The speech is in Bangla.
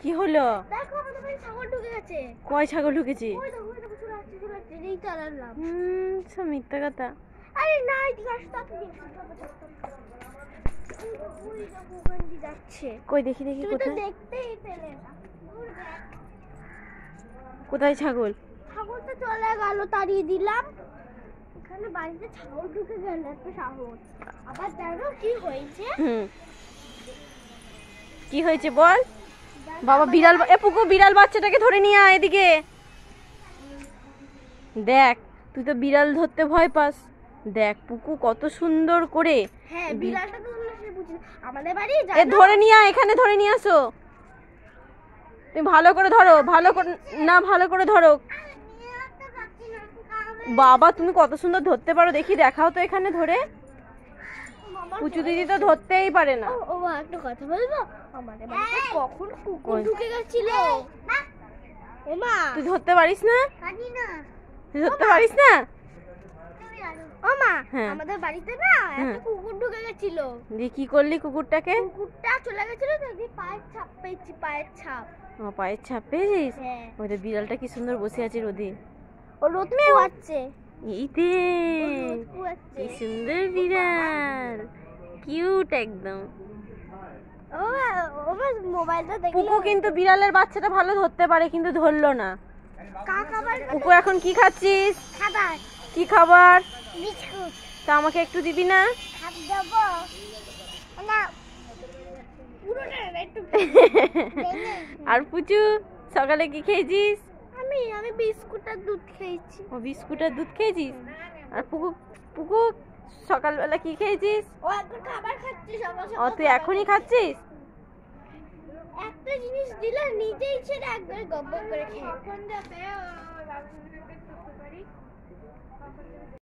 কি হলো? দেখো আমাদের বাড়ি ছাগল ঢুকে গেছে। কয় ছাগল ঢুকেছে? ওই দেখো চলে আসছে এই তো আনলাম। সব মিথ্যা কথা। আরে না এদিকে আসতে আপনি ওই দেখো ওখান দিয়ে যাচ্ছে। কই দেখি দেখি তুমি তো কোথায়? দেখতেই পেলে না। কোথায় ছাগল? ছাগল তো চলে গেল, তাড়িয়ে দিলাম। এখানে বাড়িতে ছাগল ঢুকে গেল একটা সাহস। আবার জানো কি হয়েছে? কি হয়েছে বল? বাবা বিড়াল, এ পুকু বিড়াল বাচ্চাটাকে ধরে নিয়ে আয় এদিকে। দেখ তুই তো বিড়াল ধরতে ভয় পাস, দেখ পুকু কত সুন্দর করে। হ্যাঁ বিড়ালটা তো সে বুঝি আমাদের বাড়ি এ ধরে নিয়ে আয়, এখানে ধরে নিয়ে আসো। তুমি ভালো করে ধরো, ভালো করে না, ভালো করে ধরো। বাবা তুমি কত সুন্দর ধরতে পারো, দেখি দেখাও তো এখানে ধরে। পুচু দিদি তো ধরতেই পারে না। ও একটা কথা বলবো, আমাদের বাড়িতে কখন কুকুর ঢুকে গেছিল। ওমা তুই ধরতে পারিস না? জানি না। তুই ধরতে পারিস না? ওমা হ্যাঁ। আমাদের বাড়িতে না একটা কুকুর ঢুকে গেছিল। দিয়ে কি করলি কুকুরটাকে? কুকুরটা চলে গেছিল তো, দিয়ে পায়ের ছাপ পেয়েছি, পায়ের ছাপ। ও পায়ের ছাপ পেয়েছিস? হ্যাঁ। ওই তো বিড়ালটা কি সুন্দর বসে আছে রোদে। ও রোদ পোয়াচ্ছে। এই দে রোদ পোয়াচ্ছে। কি সুন্দর বিড়াল, কিউট একদম। ওমা মোবাইলটা দেখি। পুকু কিন্তু বিড়ালের বাচ্চাটা ভালো ধরতে পারে, কিন্তু ধরলো না। কাকাবার পুকু এখন কি খাচ্ছিস? খাবার কি খাবার? বিস্কুট। তা আমাকে একটু দিবি না? খাপ দেবো না, পুরোটা না, একটু আর পুচু সকালে কি খেয়েছিস? আমি বিস্কুট আর দুধ খেয়েছি। ও বিস্কুট আর দুধ খেয়েছিস। আর পুকু পুকু সকালবেলা কি খেয়েছিস? ও এখন খাবার খাচ্ছে সকাল ও তুই এখনই খাচ্ছিস? একটা জিনিস দিলে নিজেই ছেড়ে একবার গপ করে খেয়ে।